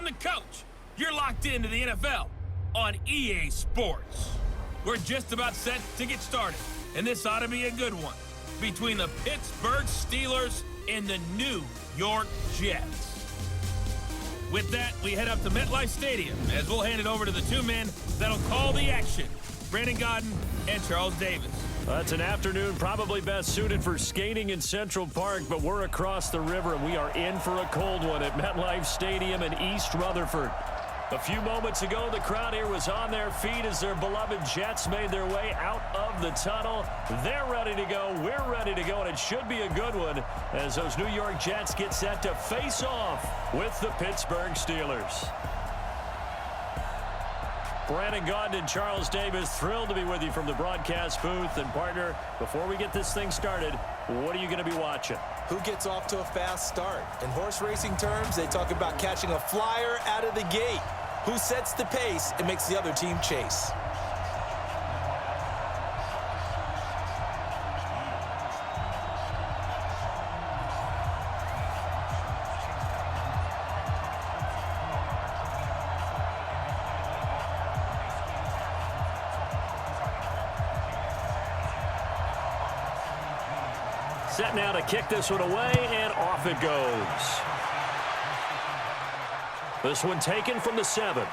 the coach. You're locked into the NFL on EA Sports. We're just about set to get started, and this ought to be a good one between the Pittsburgh Steelers and the New York Jets. With that, we head up to MetLife Stadium as we'll hand it over to the two men that'll call the action, Brandon Gaudin and Charles Davis. It's an afternoon probably best suited for skating in Central Park, but we're across the river and we are in for a cold one at MetLife Stadium in East Rutherford. A few moments ago, the crowd here was on their feet as their beloved Jets made their way out of the tunnel. They're ready to go. We're ready to go, and it should be a good one as those New York Jets get set to face off with the Pittsburgh Steelers. Brandon Gaudin and Charles Davis, thrilled to be with you from the broadcast booth. And, partner, before we get this thing started, what are you going to be watching? Who gets off to a fast start? In horse racing terms, they talk about catching a flyer out of the gate. Who sets the pace and makes the other team chase? Set now to kick this one away, and off it goes. This one taken from the 7.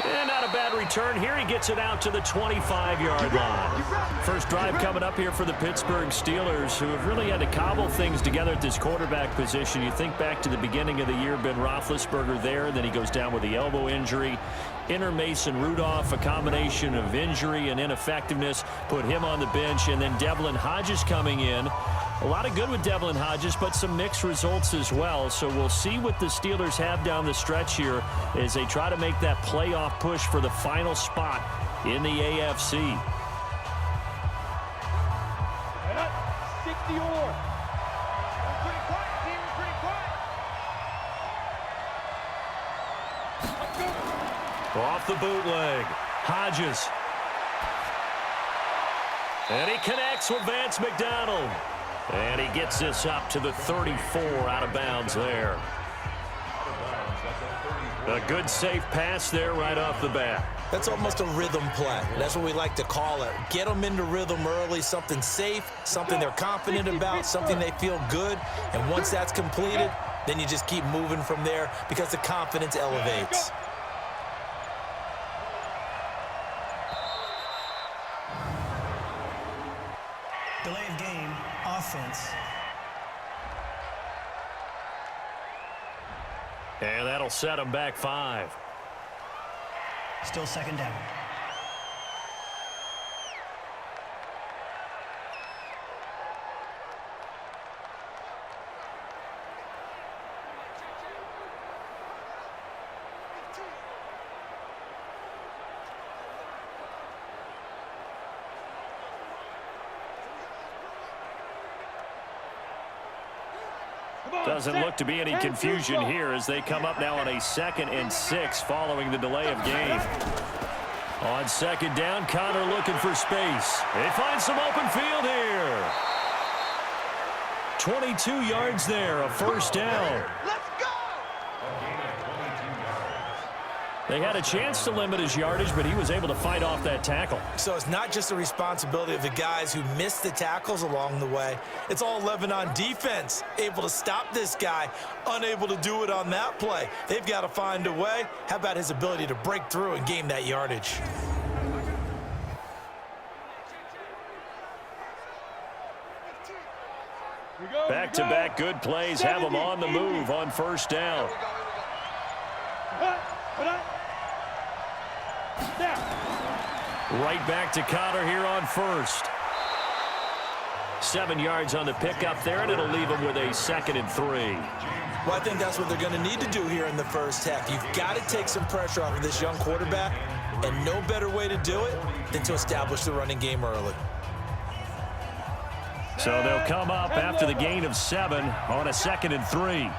And not a bad return here. He gets it out to the 25-yard line. First drive coming up here for the Pittsburgh Steelers, who have really had to cobble things together at this quarterback position. You think back to the beginning of the year, Ben Roethlisberger there, then he goes down with the elbow injury. Enter Mason Rudolph, a combination of injury and ineffectiveness, put him on the bench, and then Devlin Hodges coming in. A lot of good with Devlin Hodges, but some mixed results as well. So we'll see what the Steelers have down the stretch here as they try to make that playoff push for the final spot in the AFC. 60 or. Pretty quiet, team. Pretty quiet. Off the bootleg. Hodges. And he connects with Vance McDonald. And he gets this up to the 34 out of bounds there. A good safe pass there right off the bat. That's almost a rhythm play. That's what we like to call it. Get them into rhythm early, something safe, something they're confident about, something they feel good. And once that's completed, then you just keep moving from there because the confidence elevates. Delay of game, offense. And that'll set him back 5. Still second down. Doesn't look to be any confusion here as they come up now on a 2nd and 6 following the delay of game. On second down, Connor looking for space. They find some open field here. 22 yards there, a first down. They had a chance to limit his yardage, but he was able to fight off that tackle. So it's not just the responsibility of the guys who missed the tackles along the way. It's all 11 on defense, able to stop this guy, unable to do it on that play. They've got to find a way. How about his ability to break through and gain that yardage? Back-to-back good plays have them on the move on first down. Right back to Connor here on first. 7 yards on the pickup there, and it'll leave him with a 2nd and 3. Well, I think that's what they're going to need to do here in the first half. You've got to take some pressure off of this young quarterback, and no better way to do it than to establish the running game early. So they'll come up after the gain of 7 on a 2nd and 3.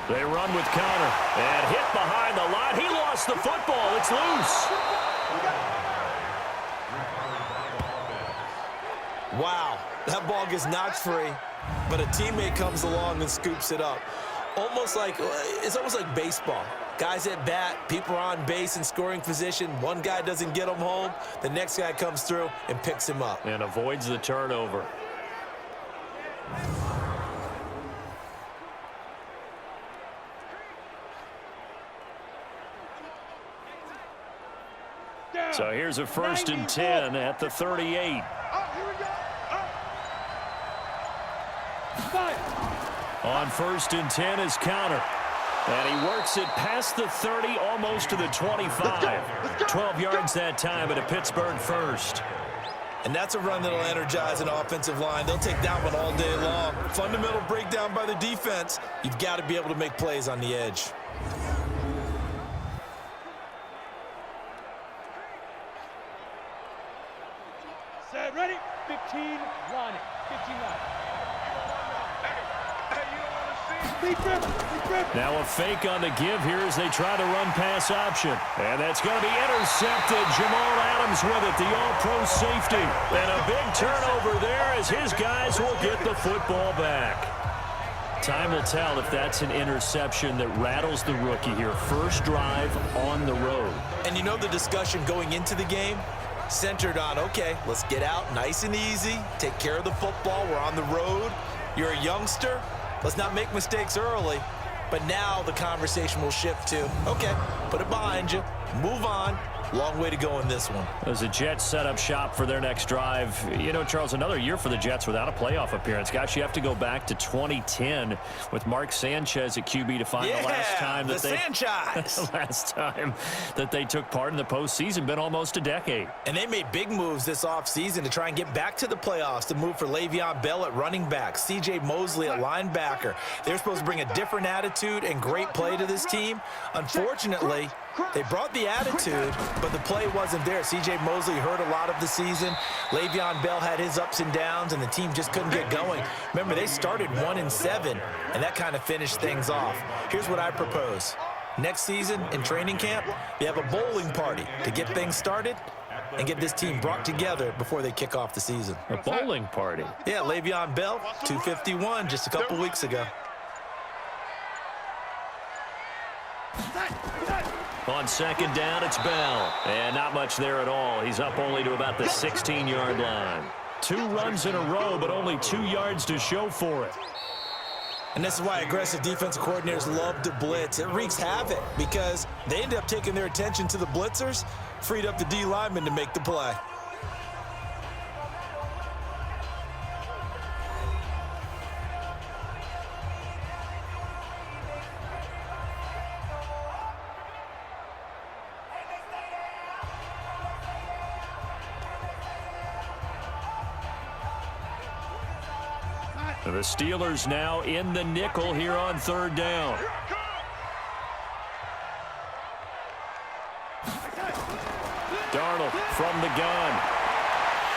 They run with Connor and hit behind the line. He lost the football. It's loose. Wow. That ball gets knocked free, but a teammate comes along and scoops it up. It's almost like baseball. Guys at bat, people are on base in scoring position. One guy doesn't get him home. The next guy comes through and picks him up. And avoids the turnover. So here's a 1st and 10 at the 38. Here we go. On 1st and 10 is counter. And he works it past the 30, almost to the 25. 12 yards that time at a Pittsburgh first. And that's a run that'll energize an offensive line. They'll take that one all day long. Fundamental breakdown by the defense. You've got to be able to make plays on the edge. Set, ready? 15, line it. 15, line it. Now a fake on the give here as they try to run pass option. And that's going to be intercepted. Jamal Adams with it, the all-pro safety. And a big turnover there as his guys will get the football back. Time will tell if that's an interception that rattles the rookie here. First drive on the road. And you know the discussion going into the game? Centered on, okay, let's get out nice and easy. Take care of the football. We're on the road. You're a youngster. Let's not make mistakes early. But now the conversation will shift to, okay, put it behind you, move on. Long way to go in this one. As the Jets set up shop for their next drive, you know, Charles, another year for the Jets without a playoff appearance. Gosh, you have to go back to 2010 with Mark Sanchez at QB to find the last time that last time that they took part in the postseason. Been almost a decade. And they made big moves this offseason to try and get back to the playoffs, to move for Le'Veon Bell at running back, C.J. Mosley at linebacker. They're supposed to bring a different attitude and great play to this team. Unfortunately, they brought the attitude, but the play wasn't there. C.J. Mosley hurt a lot of the season. Le'Veon Bell had his ups and downs, and the team just couldn't get going. Remember, they started 1-7, and that kind of finished things off. Here's what I propose. Next season in training camp, you have a bowling party to get things started and get this team brought together before they kick off the season. A bowling party? Yeah, Le'Veon Bell, 251 just a couple weeks ago. On second down, it's Bell. And not much there at all. He's up only to about the 16-yard line. 2 runs in a row, but only 2 yards to show for it. And this is why aggressive defensive coordinators love to blitz. It wreaks havoc because they end up taking their attention to the blitzers, freed up the D lineman to make the play. The Steelers now in the nickel here on third down. Darnold from the gun.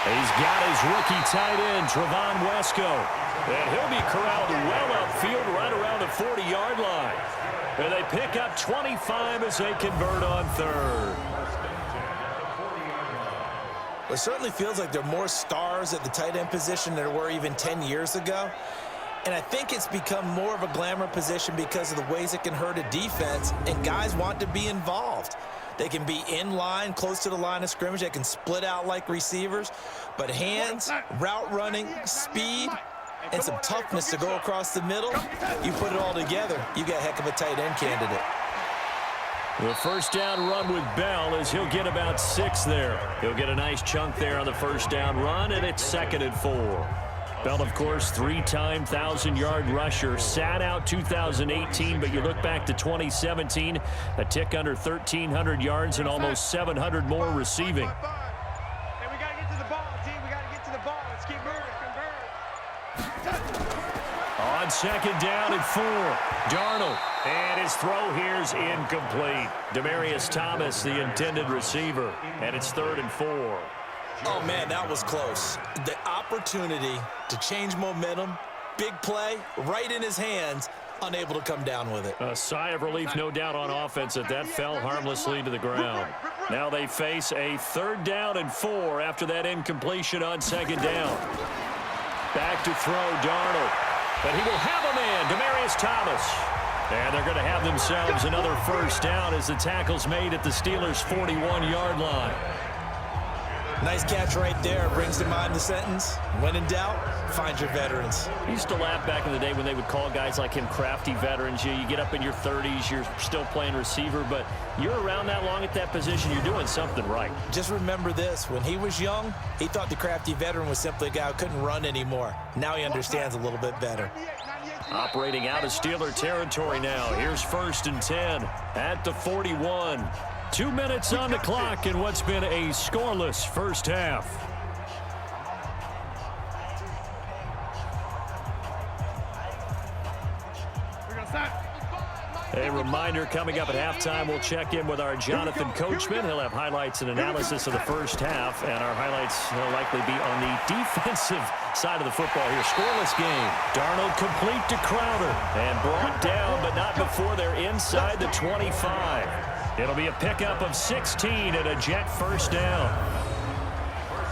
He's got his rookie tight end, Trevon Wesco. And he'll be corralled well upfield right around the 40-yard line. And they pick up 25 as they convert on third. It certainly feels like there are more stars at the tight end position than there were even 10 years ago. And I think it's become more of a glamour position because of the ways it can hurt a defense, and guys want to be involved. They can be in line, close to the line of scrimmage. They can split out like receivers. But hands, route running, speed, and some toughness to go across the middle, you put it all together, you got a heck of a tight end candidate. The first down run with Bell is he'll get about 6 there. He'll get a nice chunk there on the first down run, and it's 2nd and 4. Bell, of course, 3-time 1,000-yard rusher. Sat out 2018, but you look back to 2017, a tick under 1,300 yards and almost 700 more receiving. And we got to get to the ball, team. We got to get to the ball. Let's keep moving. On second down and 4, Darnold. And his throw here's incomplete. Demaryius Thomas, the intended receiver. And it's 3rd and 4. Oh, man, that was close. The opportunity to change momentum, big play, right in his hands, unable to come down with it. A sigh of relief, no doubt, on offense that fell harmlessly to the ground. Now they face a 3rd down and 4 after that incompletion on second down. Back to throw, Darnold. But he will have a man, Demaryius Thomas. And they're going to have themselves another first down as the tackle's made at the Steelers' 41-yard line. Nice catch right there. Brings to mind the sentence, when in doubt, find your veterans. I used to laugh back in the day when they would call guys like him crafty veterans. You get up in your 30s, you're still playing receiver, but you're around that long at that position, you're doing something right. Just remember this. When he was young, he thought the crafty veteran was simply a guy who couldn't run anymore. Now he understands a little bit better. Operating out of Steeler territory now. Here's 1st and 10 at the 41. 2 minutes on the clock in what's been a scoreless first half. A reminder coming up at halftime, we'll check in with our Jonathan Coachman. He'll have highlights and analysis of the first half, and our highlights will likely be on the defensive side of the football here. Scoreless game. Darnold complete to Crowder and brought down, but not before they're inside the 25. It'll be a pickup of 16 and a Jet first down.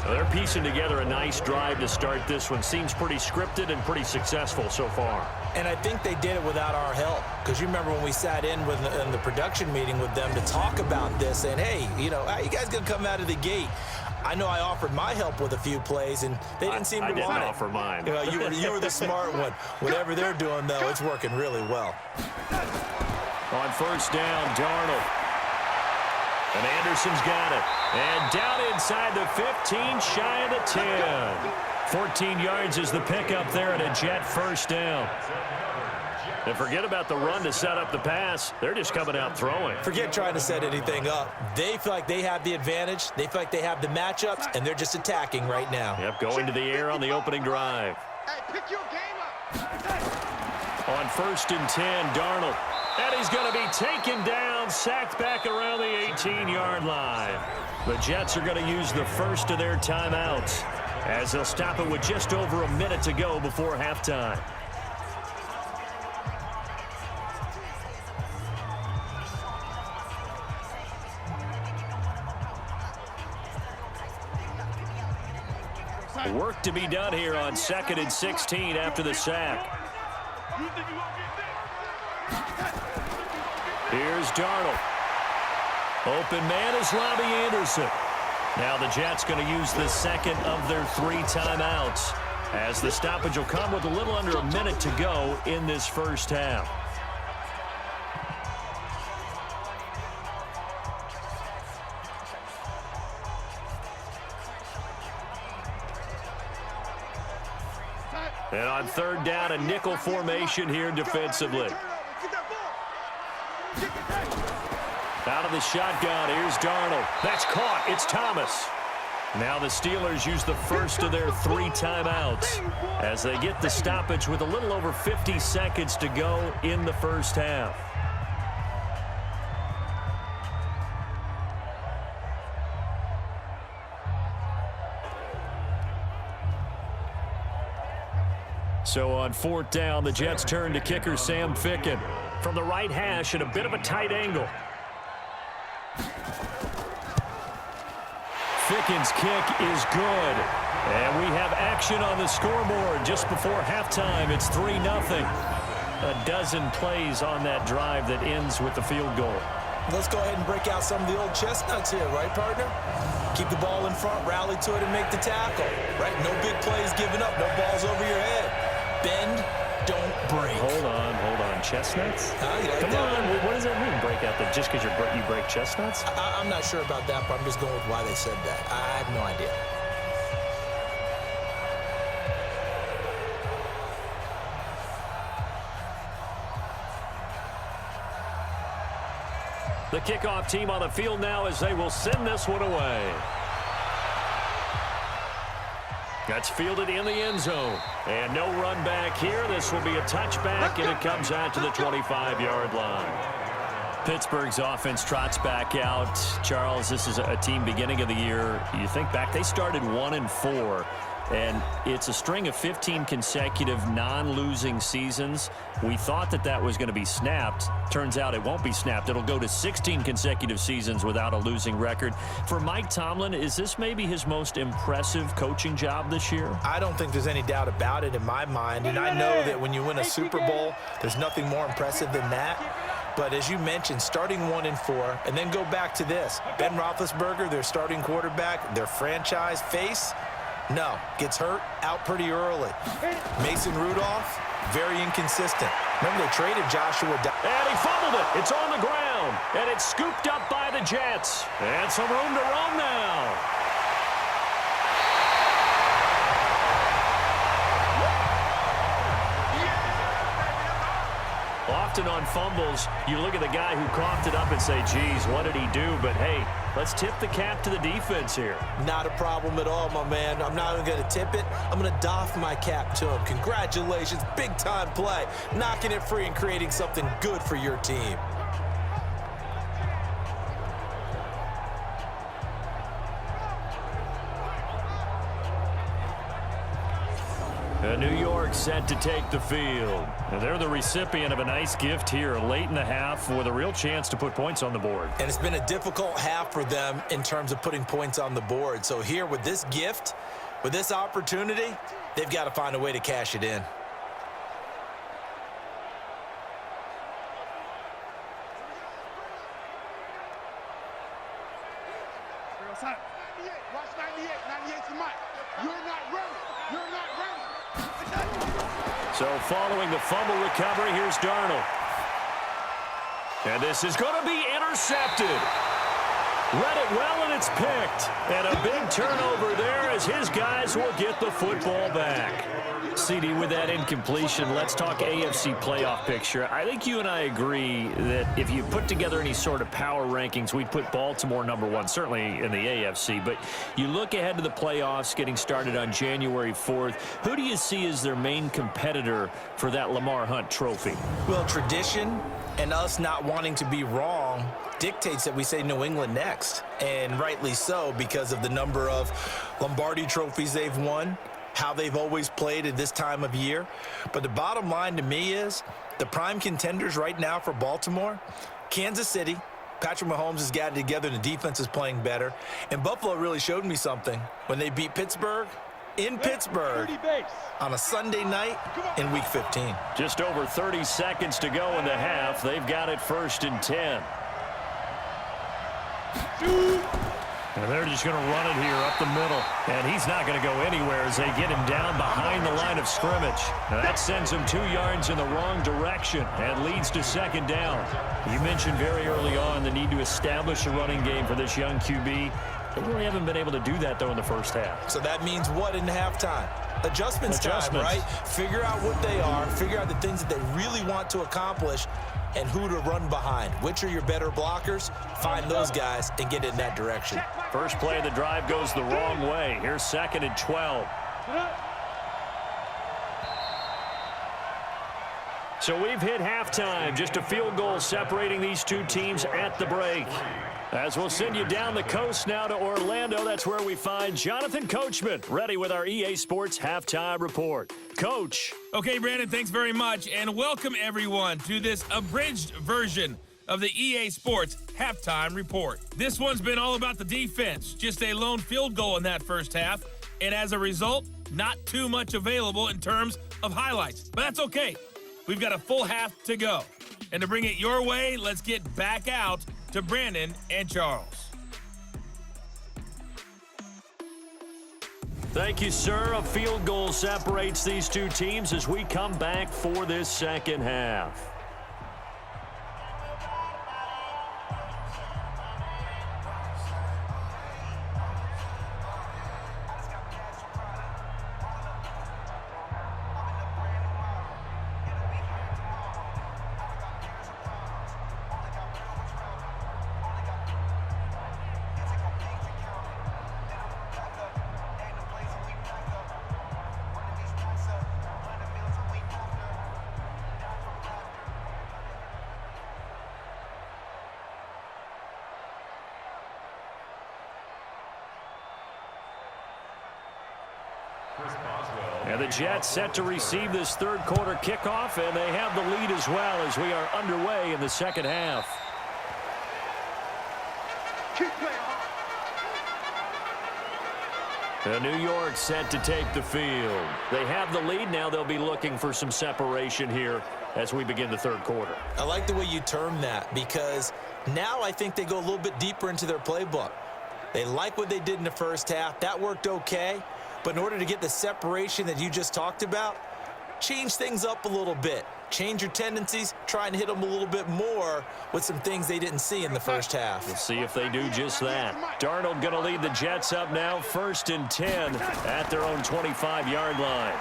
So they're piecing together a nice drive to start this one. Seems pretty scripted and pretty successful so far. And I think they did it without our help. Because you remember when we sat in the production meeting with them to talk about this, and hey, you know, how you guys going to come out of the gate? I know I offered my help with a few plays, and they didn't seem to want it. I didn't offer mine. You know, you were the smart one. Whatever they're doing, though, it's working really well. On first down, Darnold. And Anderson's got it. And down inside the 15, shy of the 10. 14 yards is the pickup there and a Jet first down. And forget about the run to set up the pass. They're just coming out throwing. Forget trying to set anything up. They feel like they have the advantage. They feel like they have the matchups, and they're just attacking right now. Yep, going to the air on the opening drive. Hey, pick your game up. On 1st and 10, Darnold. And he's going to be taken down, sacked back around the 18-yard line. The Jets are going to use the first of their timeouts as they'll stop it with just over a minute to go before halftime. Work to be done here on 2nd and 16 after the sack. Here's Darnold. Open man is Robbie Anderson. Now the Jets going to use the second of their 3 timeouts as the stoppage will come with a little under a minute to go in this first half. And on 3rd down, a nickel formation here defensively. Out of the shotgun, here's Darnold. That's caught. It's Thomas. Now the Steelers use the first of their 3 timeouts as they get the stoppage with a little over 50 seconds to go in the first half. So on 4th down, the Jets turn to kicker Sam Ficken from the right hash at a bit of a tight angle. Ficken's kick is good. And we have action on the scoreboard just before halftime. It's 3-0. A dozen plays on that drive that ends with the field goal. Let's go ahead and break out some of the old chestnuts here, right, partner? Keep the ball in front, rally to it, and make the tackle, right? No big plays given up, no balls over your head. Bend, don't break. Hold on. Chestnuts? Like Come on, what does that mean, break out? Just because you break chestnuts? I'm not sure about that, but I'm just going with why they said that. I have no idea. The kickoff team on the field now as they will send this one away. That's fielded in the end zone. And no run back here. This will be a touchback, and it comes out to the 25-yard line. Pittsburgh's offense trots back out. Charles, this is a team beginning of the year. You think back, they started 1-4. And it's a string of 15 consecutive non-losing seasons. We thought that was going to be snapped. Turns out it won't be snapped. It'll go to 16 consecutive seasons without a losing record. For Mike Tomlin, is this maybe his most impressive coaching job this year? I don't think there's any doubt about it in my mind. And I know that when you win a Super Bowl, there's nothing more impressive than that. But as you mentioned, starting 1-4, and then go back to this. Ben Roethlisberger, their starting quarterback, their franchise face, no, gets hurt out pretty early. Mason Rudolph, very inconsistent. Remember they traded Joshua. And he fumbled it. It's on the ground. And it's scooped up by the Jets. And some room to roam now. Often on fumbles, you look at the guy who coughed it up and say, geez, what did he do? But, hey, let's tip the cap to the defense here. Not a problem at all, my man. I'm not even going to tip it. I'm going to doff my cap to him. Congratulations, big-time play. Knocking it free and creating something good for your team. New York set to take the field. And they're the recipient of a nice gift here late in the half with a real chance to put points on the board. And it's been a difficult half for them in terms of putting points on the board. So here with this gift, with this opportunity, they've got to find a way to cash it in. Watch 98. 98's the mic. You're not ready. You're not ready. So following the fumble recovery, here's Darnold. And this is going to be intercepted. Read it well, and it's picked. And a big turnover there as his guys will get the football back. CD, with that incompletion, let's talk AFC playoff picture. I think you and I agree that if you put together any sort of power rankings, we'd put Baltimore #1, certainly in the AFC. But you look ahead to the playoffs getting started on January 4th. Who do you see as their main competitor for that Lamar Hunt trophy? Well, tradition and us not wanting to be wrong dictates that we say New England next. And rightly so, because of the number of Lombardi trophies they've won, how they've always played at this time of year. But the bottom line to me is the prime contenders right now for Baltimore, Kansas City. Patrick Mahomes has got it together, and the defense is playing better. And Buffalo really showed me something when they beat Pittsburgh in Pittsburgh on a Sunday night in Week 15. Just over 30 seconds to go in the half. They've got it 1st and 10. And they're just going to run it here up the middle. And he's not going to go anywhere as they get him down behind the line of scrimmage. Now that sends him 2 yards in the wrong direction and leads to 2nd down. You mentioned very early on the need to establish a running game for this young QB. They really haven't been able to do that, though, in the first half. So that means what in halftime? Adjustments time, right? Figure out what they are. Figure out the things that they really want to accomplish and who to run behind. Which are your better blockers? Find those guys and get in that direction. First play of the drive goes the wrong way. Here's 2nd and 12. So we've hit halftime. Just a field goal separating these two teams at the break. As we'll send you down the coast now to Orlando, that's where we find Jonathan Coachman, ready with our EA Sports Halftime Report. Coach. Okay, Brandon, thanks very much, and welcome everyone to this abridged version of the EA Sports Halftime Report. This one's been all about the defense, just a lone field goal in that first half, and as a result, not too much available in terms of highlights. But that's okay. We've got a full half to go. And to bring it your way, let's get back out to Brandon and Charles. Thank you, sir. A field goal separates these two teams as we come back for this second half. And the Jets set to receive this third quarter kickoff, and they have the lead as well as we are underway in the second half. Keep playing hard. New York set to take the field. They have the lead now. They'll be looking for some separation here as we begin the third quarter. I like the way you term that, because now I think they go a little bit deeper into their playbook. They like what they did in the first half. That worked okay. But in order to get the separation that you just talked about, change things up a little bit. Change your tendencies, try and hit them a little bit more with some things they didn't see in the first half. We'll see if they do just that. Darnold going to lead the Jets up now, 1st and 10 at their own 25-yard line.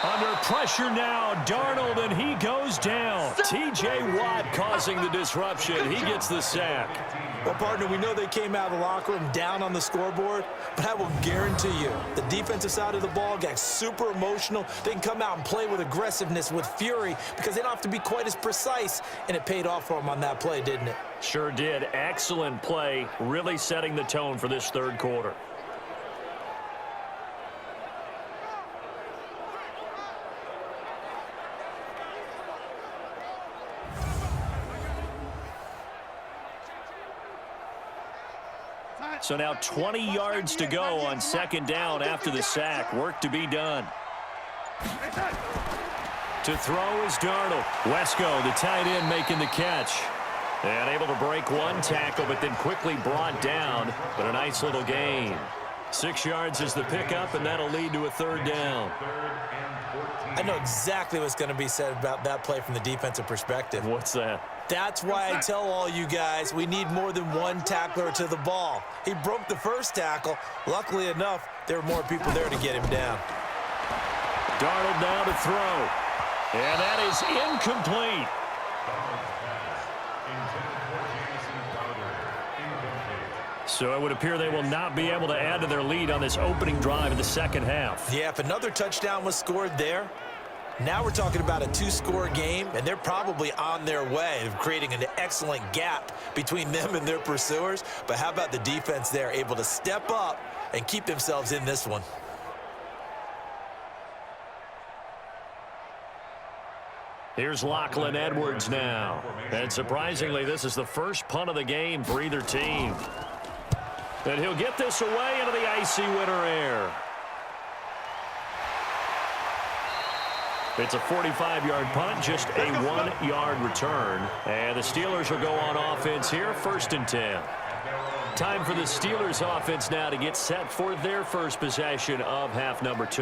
Under pressure now, Darnold, and he goes down. T.J. Watt causing the disruption. He gets the sack. Well, partner, we know they came out of the locker room down on the scoreboard, but I will guarantee you the defensive side of the ball got super emotional. They can come out and play with aggressiveness, with fury, because they don't have to be quite as precise, and it paid off for them on that play, didn't it? Sure did. Excellent play, really setting the tone for this third quarter. So now 20 yards to go on 2nd down after the sack. Work to be done. To throw is Darnold. Wesco, the tight end, making the catch. And able to break one tackle, but then quickly brought down. But a nice little gain. 6 yards is the pickup, and that'll lead to a 3rd down. I know exactly what's going to be said about that play from the defensive perspective. What's that? That's why I tell all you guys we need more than one tackler to the ball. He broke the first tackle. Luckily enough, there were more people there to get him down. Darnold now to throw. And that is incomplete. So it would appear they will not be able to add to their lead on this opening drive of the second half. Yeah, if another touchdown was scored there, now we're talking about a 2-score game, and they're probably on their way of creating an excellent gap between them and their pursuers. But how about the defense there, able to step up and keep themselves in this one? Here's Lachlan Edwards now. And surprisingly, this is the first punt of the game for either team. And he'll get this away into the icy winter air. It's a 45-yard punt, just a 1-yard return. And the Steelers will go on offense here, 1st and 10. Time for the Steelers offense now to get set for their first possession of half number 2.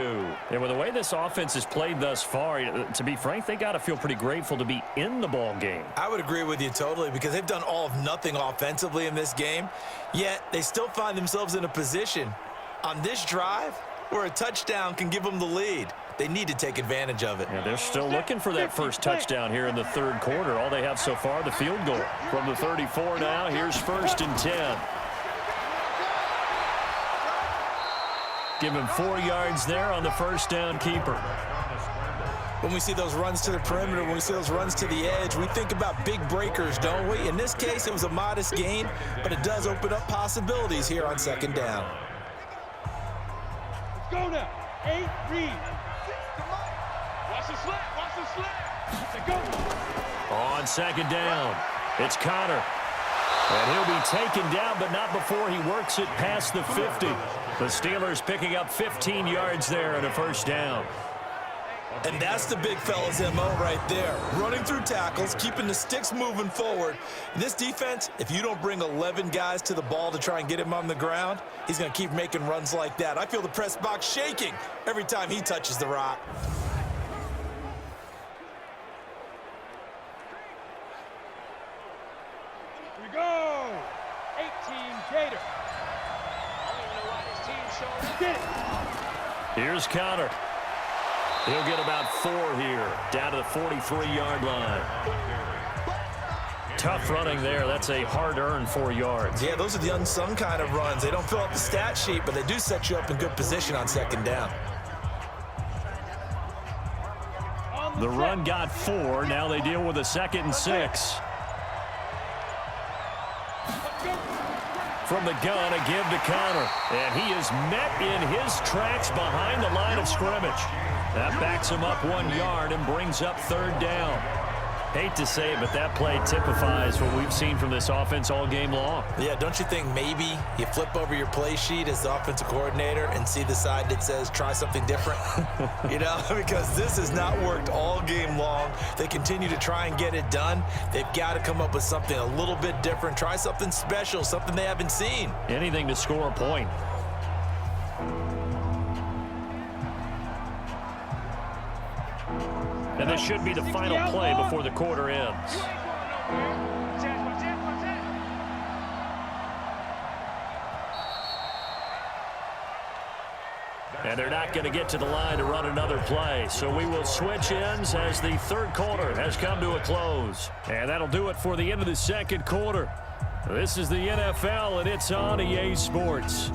And with the way this offense has played thus far, to be frank, they got to feel pretty grateful to be in the ball game. I would agree with you totally, because they've done all of nothing offensively in this game, yet they still find themselves in a position on this drive where a touchdown can give them the lead. They need to take advantage of it. Yeah, they're still looking for that first touchdown here in the third quarter. All they have so far, the field goal. From the 34 now, here's 1st and 10. Give him 4 yards there on the first down keeper. When we see those runs to the perimeter, when we see those runs to the edge, we think about big breakers, don't we? In this case, it was a modest gain, but it does open up possibilities here on 2nd down. Let's go now. 8, read. Watch the slant. Watch the slant. Let's go. On 2nd down, it's Connor. And he'll be taken down, but not before he works it past the 50. The Steelers picking up 15 yards there and a first down. And that's the big fella's MO right there. Running through tackles, keeping the sticks moving forward. In this defense, if you don't bring 11 guys to the ball to try and get him on the ground, he's going to keep making runs like that. I feel the press box shaking every time he touches the rock. Here we go. 18 Gator. I don't even know why this team showed up. Get it. Here's Connor. He'll get about 4 here, down to the 43-yard line. Tough running there. That's a hard-earned 4 yards. Yeah, those are the unsung kind of runs. They don't fill up the stat sheet, but they do set you up in good position on 2nd down. The run got 4. Now they deal with a 2nd and 6. from the gun, a give to Connor. And he is met in his tracks behind the line of scrimmage. That backs him up 1 yard and brings up 3rd down. Hate to say it, but that play typifies what we've seen from this offense all game long. Yeah, don't you think maybe you flip over your play sheet as the offensive coordinator and see the side that says try something different? You know, because this has not worked all game long. They continue to try and get it done. They've got to come up with something a little bit different. Try something special, something they haven't seen. Anything to score a point. And this should be the final play before the quarter ends. And they're not going to get to the line to run another play. So we will switch ends as the 3rd quarter has come to a close. And that'll do it for the end of the 2nd quarter. This is the NFL, and it's on EA Sports.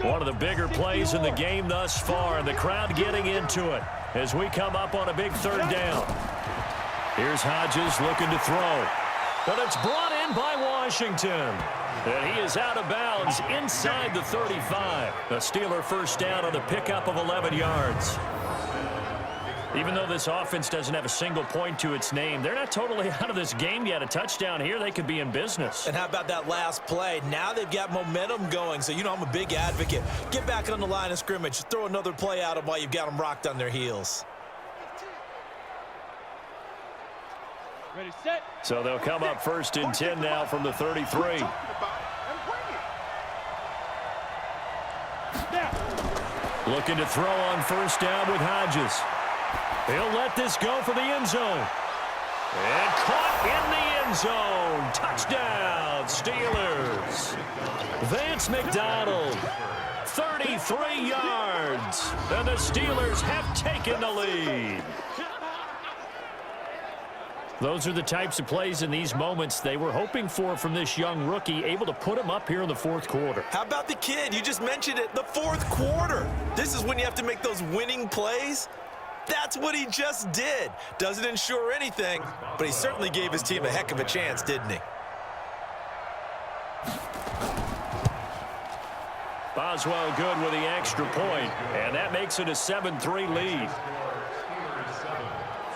One of the bigger plays in the game thus far, and the crowd getting into it as we come up on a big 3rd down. Here's Hodges looking to throw, but it's brought in by Washington. And he is out of bounds inside the 35. A Steeler 1st down on the pickup of 11 yards. Even though this offense doesn't have a single point to its name, they're not totally out of this game yet. A touchdown here, they could be in business. And how about that last play? Now they've got momentum going. So, you know, I'm a big advocate. Get back on the line of scrimmage. Throw another play at them while you've got them rocked on their heels. Ready, set. So they'll come up 1st and 10 now from the 33. Looking to throw on 1st down with Hodges. He'll let this go for the end zone. And caught in the end zone. Touchdown, Steelers. Vance McDonald, 33 yards. And the Steelers have taken the lead. Those are the types of plays in these moments they were hoping for from this young rookie, able to put him up here in the 4th quarter. How about the kid? You just mentioned it, the 4th quarter. This is when you have to make those winning plays. That's what he just did. Doesn't ensure anything, but he certainly gave his team a heck of a chance, didn't he? Boswell good with the extra point, and that makes it a 7-3 lead.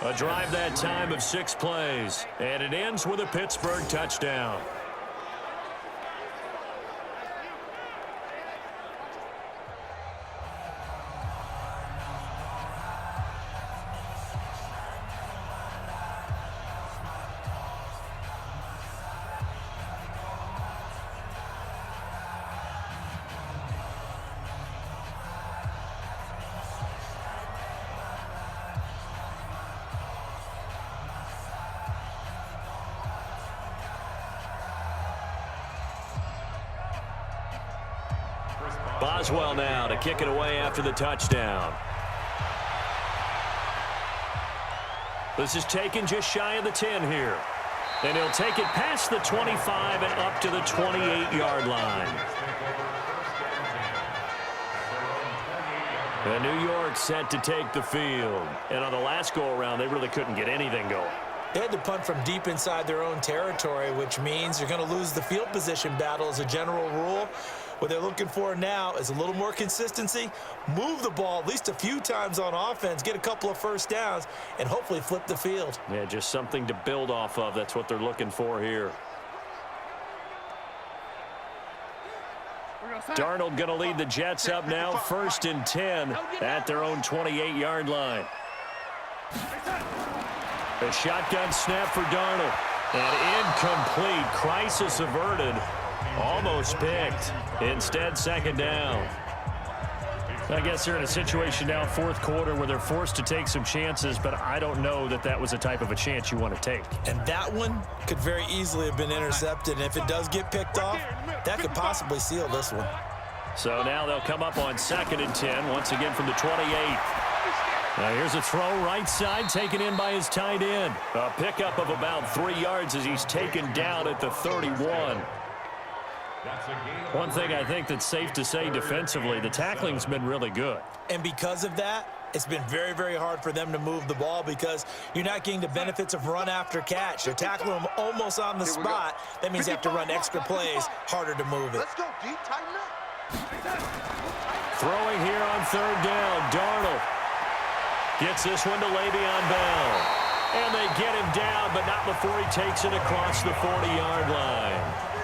A drive that time of 6 plays, and it ends with a Pittsburgh touchdown. Boswell now to kick it away after the touchdown. This is taken just shy of the 10 here. And he'll take it past the 25 and up to the 28-yard line. And New York set to take the field. And on the last go-around, they really couldn't get anything going. They had to punt from deep inside their own territory, which means you're going to lose the field position battle as a general rule. What they're looking for now is a little more consistency, move the ball at least a few times on offense, get a couple of 1st downs, and hopefully flip the field. Yeah, just something to build off of. That's what they're looking for here. Darnold going to lead the Jets up now, 1st and 10 at their own 28-yard line. A shotgun snap for Darnold. And incomplete. Crisis averted. Almost picked. Instead, 2nd down. I guess they're in a situation now, 4th quarter, where they're forced to take some chances, but I don't know that that was the type of a chance you want to take. And that one could very easily have been intercepted, and if it does get picked off, that could possibly seal this one. So now they'll come up on 2nd and 10, once again from the 28. Now here's a throw right side, taken in by his tight end. A pickup of about 3 yards as he's taken down at the 31. One thing I think that's safe to say defensively, the tackling's been really good. And because of that, it's been very, very hard for them to move the ball because you're not getting the benefits of run after catch. They're tackling them almost on the spot. That means you have to run extra plays, harder to move it. Let's go, D. Tighten up. Throwing here on third down, Darnold gets this one to Le'Veon Bell. And they get him down, but not before he takes it across the 40-yard line.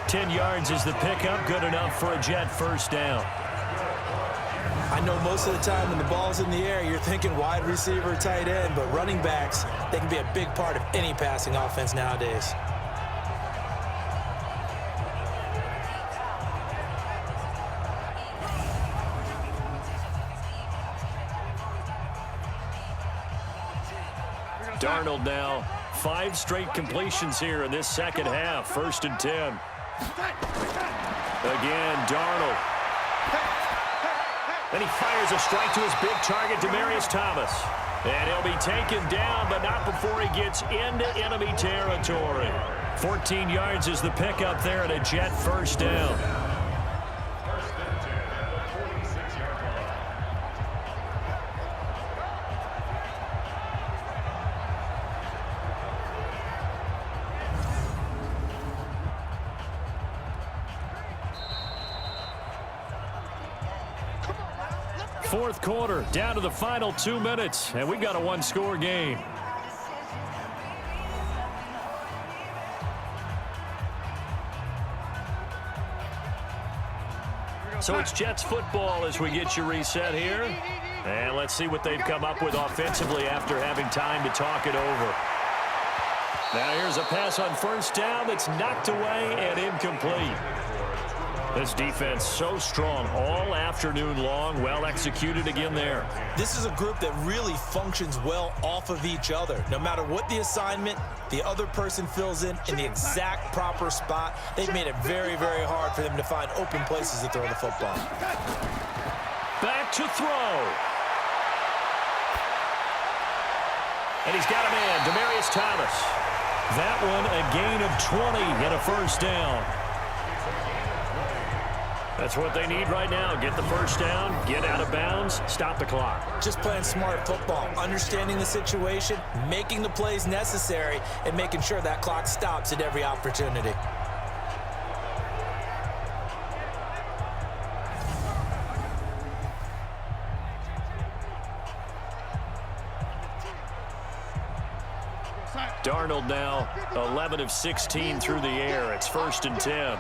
10 yards is the pickup, good enough for a Jet first down. I know most of the time when the ball's in the air, you're thinking wide receiver, tight end, but running backs, they can be a big part of any passing offense nowadays. Darnold now, 5 straight completions here in this second half. 1st and 10. Again, Darnold. Then he fires a strike to his big target, Demaryius Thomas. And he'll be taken down, but not before he gets into enemy territory. 14 yards is the pickup there at a Jet first down. Fourth quarter, down to the final 2 minutes, and we've got a one-score game. So it's Jets football as we get you reset here. And let's see what they've come up with offensively after having time to talk it over. Now here's a pass on first down that's knocked away and incomplete. This defense so strong all afternoon long, well executed again there. This is a group that really functions well off of each other. No matter what the assignment, the other person fills in the exact proper spot. They've made it very, very hard for them to find open places to throw the football. Back to throw. And he's got a man, Demaryius Thomas. That one a gain of 20 and a first down. That's what they need right now. Get the first down, get out of bounds, stop the clock. Just playing smart football, understanding the situation, making the plays necessary, and making sure that clock stops at every opportunity. Darnold now 11 of 16 through the air. It's 1st and 10.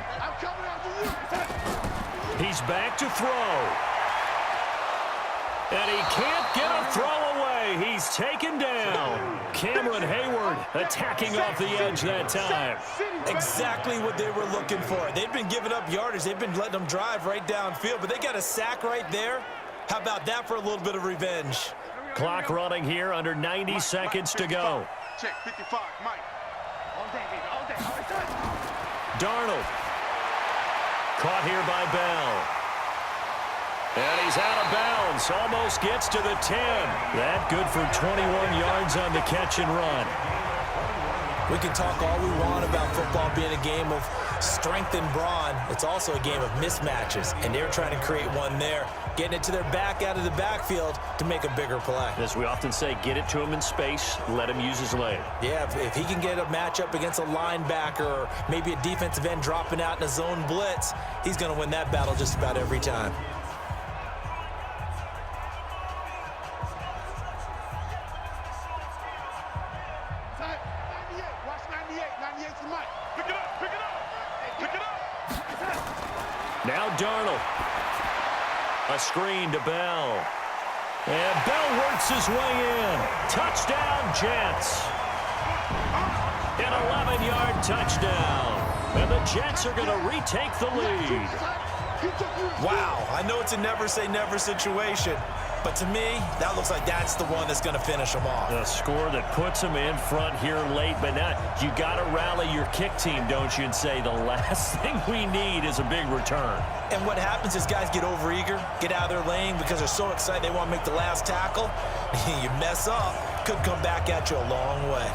He's back to throw. And he can't get a throw away. He's taken down. Cameron Hayward attacking off the edge that time. Exactly what they were looking for. They've been giving up yardage. They've been letting them drive right downfield, but they got a sack right there. How about that for a little bit of revenge? Clock running here, under 90 seconds to go. Check 55, Mike. All day, baby, all day. Darnold. Caught here by Bell. And he's out of bounds. Almost gets to the 10. That good for 21 yards on the catch and run. We can talk all we want about football being a game of strength and brawn. It's also a game of mismatches, and they're trying to create one there, getting it to their back out of the backfield to make a bigger play. As we often say, get it to him in space, let him use his leg. Yeah, if he can get a matchup against a linebacker or maybe a defensive end dropping out in a zone blitz, he's going to win that battle just about every time. Now Darnold. A screen to Bell. And Bell works his way in. Touchdown, Jets. An 11-yard touchdown. And the Jets are going to retake the lead. Wow, I know it's a never-say-never situation, but to me, that looks like that's the one that's going to finish them off. A score that puts them in front here late, but now you got to rally your kick team, don't you, and say the last thing we need is a big return. And what happens is guys get overeager, get out of their lane because they're so excited they want to make the last tackle. You mess up, could come back at you a long way.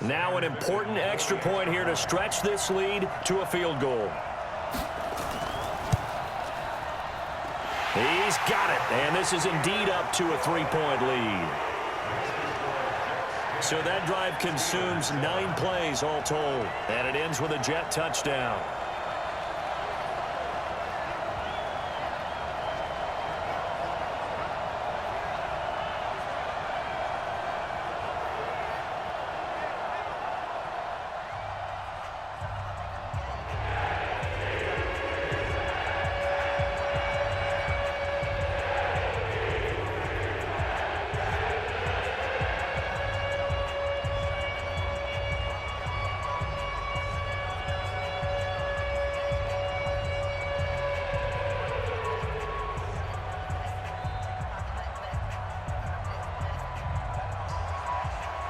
Now an important extra point here to stretch this lead to a field goal. He's got it, and this is indeed up to a 3-point lead. So that drive consumes 9 plays all told, and it ends with a Jet touchdown.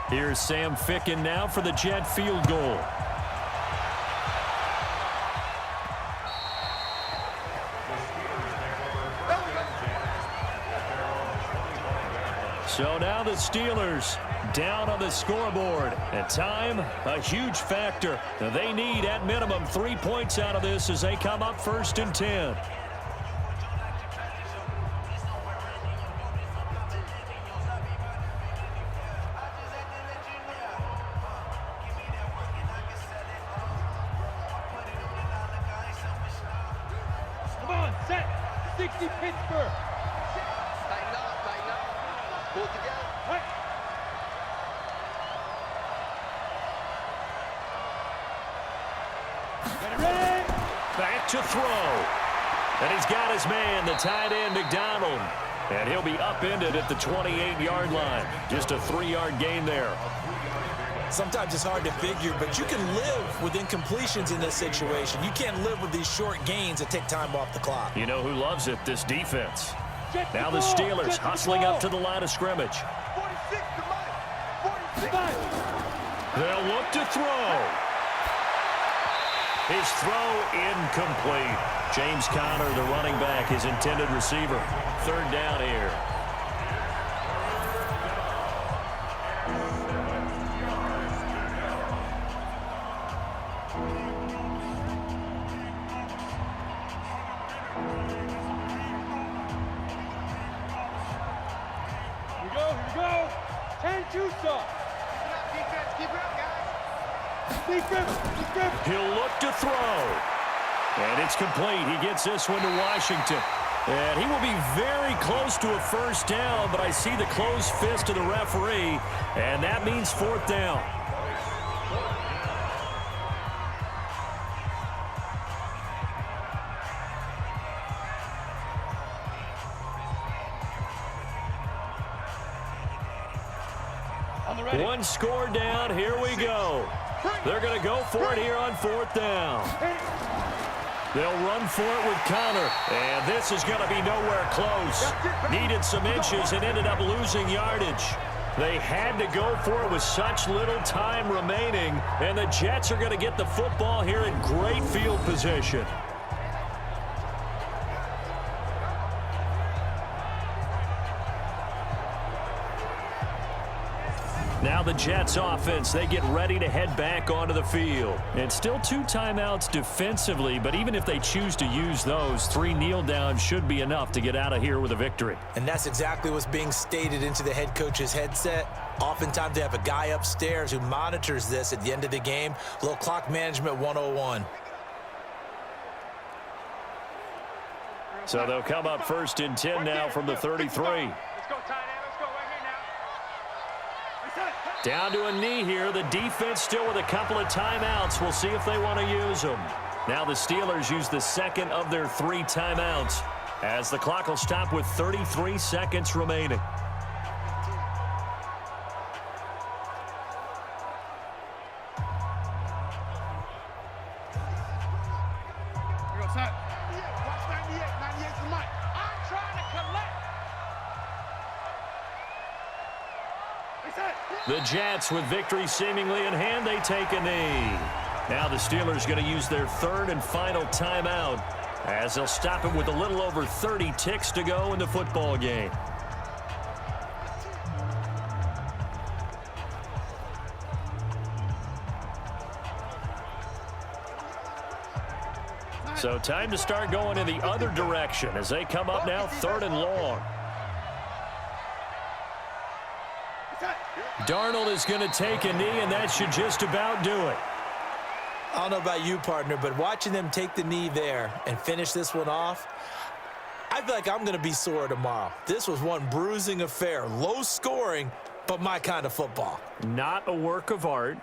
Here's Sam Ficken now for the Jet field goal. So now the Steelers down on the scoreboard. And time, a huge factor. They need at minimum 3 points out of this as they come up 1st and 10. Pittsburgh. Tighten up. Pull together. Right. Ready. Back to throw. And he's got his man, the tight end, McDonald. And he'll be upended at the 28-yard line. Just a 3-yard gain there. Sometimes it's hard to figure, but you can live with incompletions in this situation. You can't live with these short gains that take time off the clock. You know who loves it? This defense. Now the Steelers hustling up to the line of scrimmage. 46 to Mike. 46. They'll look to throw. His throw incomplete. James Conner, the running back, his intended receiver. 3rd down here. He'll look to throw. And it's complete. He gets this one to Washington. And he will be very close to a 1st down, but I see the closed fist of the referee, and that means 4th down. One score down. Here we go. They're going to go for it here on 4th down. They'll run for it with Conner. And this is going to be nowhere close. Needed some inches and ended up losing yardage. They had to go for it with such little time remaining. And the Jets are going to get the football here in great field position. Now the Jets offense, they get ready to head back onto the field. And still 2 timeouts defensively, but even if they choose to use those, 3 kneel downs should be enough to get out of here with a victory. And that's exactly what's being stated into the head coach's headset. Oftentimes they have a guy upstairs who monitors this at the end of the game. A little clock management 101. So they'll come up 1st and 10 now from the 33. Let's go, tight end. Let's go right here now. Down to a knee here. The defense still with a couple of timeouts. We'll see if they want to use them. Now the Steelers use the 2nd of their 3 timeouts as the clock will stop with 33 seconds remaining. Here goes Hut. Watch 98. 98 to Mike. I'm trying to collect. The Jets with victory seemingly in hand, they take a knee. Now the Steelers going to use their 3rd and final timeout as they'll stop it with a little over 30 ticks to go in the football game. So time to start going in the other direction as they come up now 3rd and long. Darnold is going to take a knee, and that should just about do it. I don't know about you, partner, but watching them take the knee there and finish this one off, I feel like I'm going to be sore tomorrow. This was one bruising affair. Low scoring, but my kind of football. Not a work of art,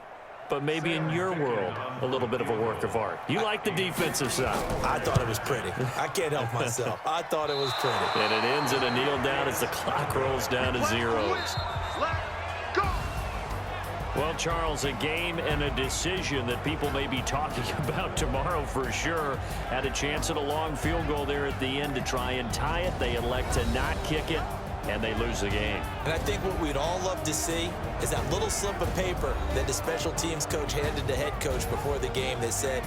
but maybe in your world, a little bit of a work of art. You like the defensive side. I thought it was pretty. I can't help myself. I thought it was pretty. And it ends in a kneel down as the clock rolls down to zeros. Well, Charles, a game and a decision that people may be talking about tomorrow for sure. Had a chance at a long field goal there at the end to try and tie it. They elect to not kick it, and they lose the game. And I think what we'd all love to see is that little slip of paper that the special teams coach handed the head coach before the game that said,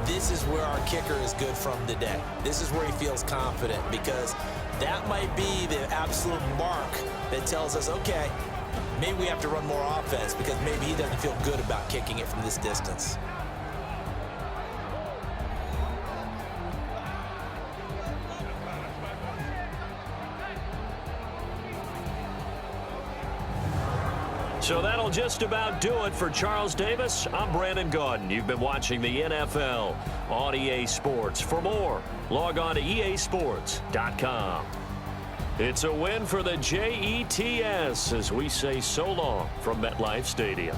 this is where our kicker is good from today. This is where he feels confident, because that might be the absolute mark that tells us, okay, maybe we have to run more offense because maybe he doesn't feel good about kicking it from this distance. So that'll just about do it for Charles Davis. I'm Brandon Gaudin. You've been watching the NFL on EA Sports. For more, log on to easports.com. It's a win for the Jets as we say so long from MetLife Stadium.